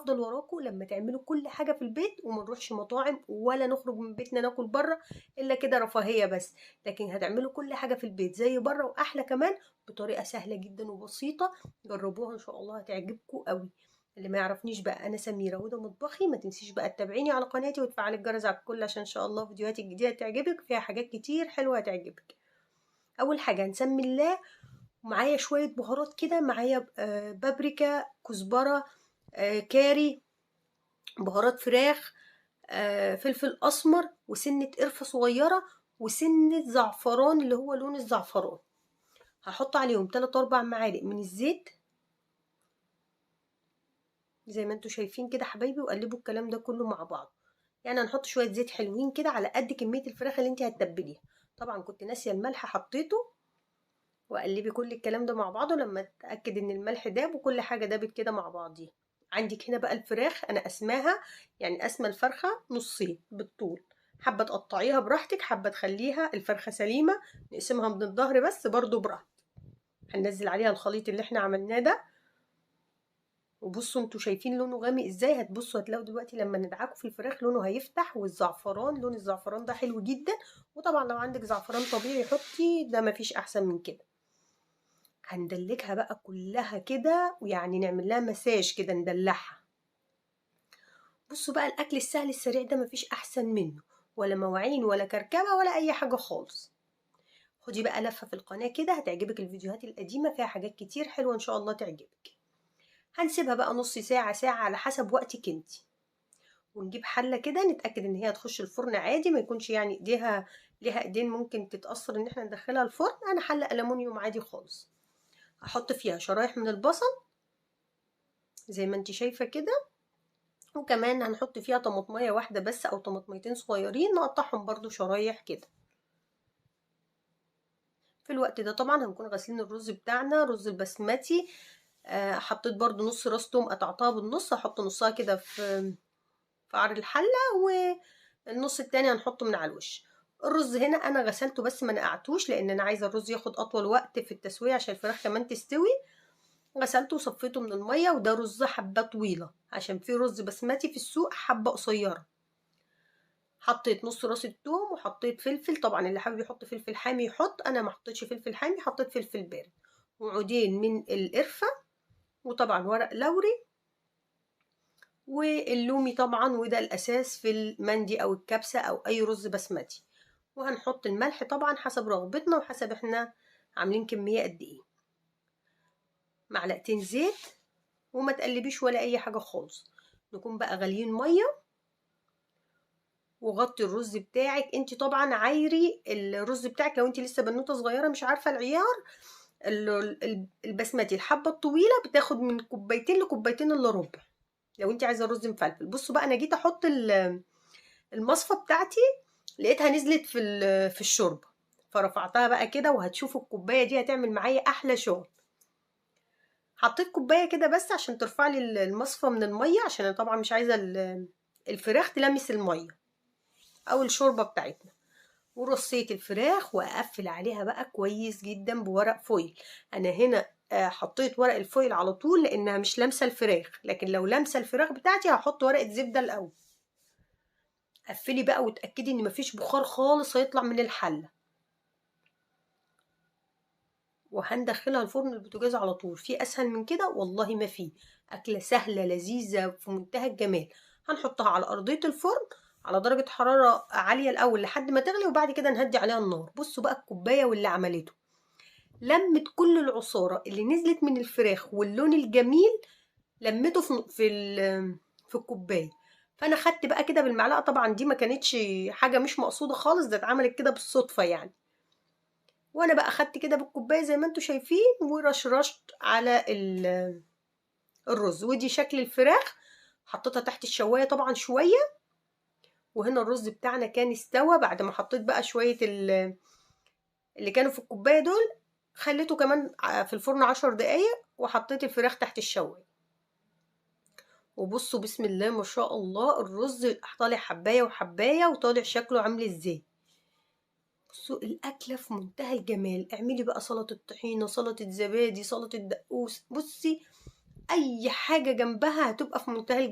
هفضل وراكم لما تعملوا كل حاجه في البيت، وما نروحش مطاعم ولا نخرج من بيتنا ناكل بره الا كده رفاهيه بس. لكن هتعملوا كل حاجه في البيت زي بره واحلى كمان، بطريقه سهله جدا وبسيطه. جربوها ان شاء الله هتعجبكم قوي. اللي ما يعرفنيش بقى، انا سميره وده مطبخي. ما تنسيش بقى تتابعيني على قناتي وتفعلي الجرس على الكل، عشان ان شاء الله فيديوهاتي الجديده تعجبك، فيها حاجات كتير حلوه هتعجبك. اول حاجه هنسمي الله، ومعايا شويه بهارات كده، معايا بابريكا، كزبره، كاري، بهارات فراخ، فلفل اسمر، وسنه قرفه صغيره، وسنه زعفران اللي هو لون الزعفران. هحط عليهم 3 4 معالق من الزيت زي ما انتوا شايفين كده حبايبي، وقلبوا الكلام ده كله مع بعض. يعني هنحط شويه زيت حلوين كده على قد كميه الفراخ اللي انت هتتبليها. طبعا كنت ناسيه الملح حطيته. وقلبي كل الكلام ده مع بعضه لما اتاكد ان الملح داب وكل حاجه دابت كده مع بعضيها. عندك هنا بقى الفراخ، انا قسماها، يعني قسمه الفرخه نصين بالطول. حابه تقطعيها براحتك، حابه تخليها الفرخه سليمه نقسمها من الظهر بس برضو براحتك. هننزل عليها الخليط اللي احنا عملناه ده. وبصوا انتوا شايفين لونه غامق ازاي، هتبصوا هتلاقوا دلوقتي لما ندعكوا في الفراخ لونه هيفتح، والزعفران لون الزعفران ده حلو جدا. وطبعا لو عندك زعفران طبيعي حطي، ده مفيش احسن من كده. هندلكها بقى كلها كده، ويعني نعمل لها مساج كده ندلعها. بصوا بقى الاكل السهل السريع ده مفيش احسن منه، ولا مواعين ولا كركبه ولا اي حاجه خالص. خدي بقى لفه في القناه كده، هتعجبك الفيديوهات القديمه، فيها حاجات كتير حلوه ان شاء الله تعجبك. هنسيبها بقى نص ساعه ساعه على حسب وقتك انتي. ونجيب حله كده نتاكد ان هي تخش الفرن عادي، ما يكونش يعني ايديها ليها ايدين ممكن تتاثر ان احنا ندخلها الفرن. انا حله ألمونيوم عادي خالص. هحط فيها شرايح من البصل زي ما انت شايفه كده، وكمان هنحط فيها طماطميه واحده بس او طماطميتين صغيرين نقطعهم برضو شرايح كده. في الوقت ده طبعا هنكون غاسلين الرز بتاعنا، رز البسمتي. حطيت برضو نص راس توم قطعتها بالنص، هحط نصها كده في قعر الحله، والنص التاني هنحطه من على الوش. الرز هنا انا غسلته بس ما نقعتوش، لان انا عايزه الرز ياخد اطول وقت في التسويه عشان الفراخ كمان تستوي. غسلته وصفيته من الميه، وده رز حبه طويله عشان في رز بسمتي في السوق حبه قصيره. حطيت نص راس الثوم، وحطيت فلفل، طبعا اللي حابب يحط فلفل حامي يحط، انا ما حطيتش فلفل حامي، حطيت فلفل بارد. وعودين من القرفه، وطبعا ورق لوري، واللومي طبعا، وده الاساس في المندي او الكبسه او اي رز بسمتي. وهنحط الملح طبعا حسب رغبتنا وحسب احنا عاملين كميه قد ايه. معلقتين زيت، وما تقلبيش ولا اي حاجه خالص. نكون بقى غاليين ميه، وغطي الرز بتاعك. انت طبعا عايري الرز بتاعك لو انت لسه بنوته صغيره مش عارفه العيار. البسمتي الحبه الطويله بتاخد من كوبايتين لكوبايتين الا ربع لو انت عايزه الرز مفلفل. بصوا بقى انا جيت احط المصفى بتاعتي، لقيتها نزلت في الشوربه، فرفعتها بقى كده، وهتشوفوا الكوبايه دي هتعمل معايا احلى شغل. حطيت كوبايه كده بس عشان ترفع لي المصفى من الميه، عشان انا طبعا مش عايزه الفراخ تلمس الميه او الشوربه بتاعتنا. ورصيت الفراخ واقفل عليها بقى كويس جدا بورق فويل. انا هنا حطيت ورق الفويل على طول لانها مش لامسه الفراخ، لكن لو لامسه الفراخ بتاعتي هحط ورقه زبده الاول. قفلي بقى وتاكدي ان مفيش بخار خالص هيطلع من الحله. وهندخلها الفرن البوتاجاز على طول. في اسهل من كده والله ما في. اكله سهله لذيذه في منتهى الجمال. هنحطها على ارضيه الفرن على درجه حراره عاليه الاول لحد ما تغلي، وبعد كده نهدي عليها النار. بصوا بقى الكوبايه واللي عملته، لمت كل العصاره اللي نزلت من الفراخ واللون الجميل، لمته في الكوبايه. فانا خدت بقى كده بالمعلقه، طبعا دي ما كانتش حاجه مش مقصوده خالص، ده اتعملت كده بالصدفه يعني. وانا بقى خدت كده بالكوبايه زي ما انتم شايفين، ورشرشت على الرز. ودي شكل الفراخ. حطيتها تحت الشوايه طبعا شويه. وهنا الرز بتاعنا كان استوى بعد ما حطيت بقى شويه اللي كانوا في الكوبايه دول. خليته كمان في الفرن 10 دقايق، وحطيت الفراخ تحت الشوايه. وبصوا بسم الله ما شاء الله، الرز طالع حبايه وحبايه، وطالع شكله عامل ازاي. بصوا الاكله في منتهى الجمال. اعملي بقى سلطه طحينه، سلطه زبادي، سلطه دقوس، بصي اي حاجه جنبها هتبقى في منتهى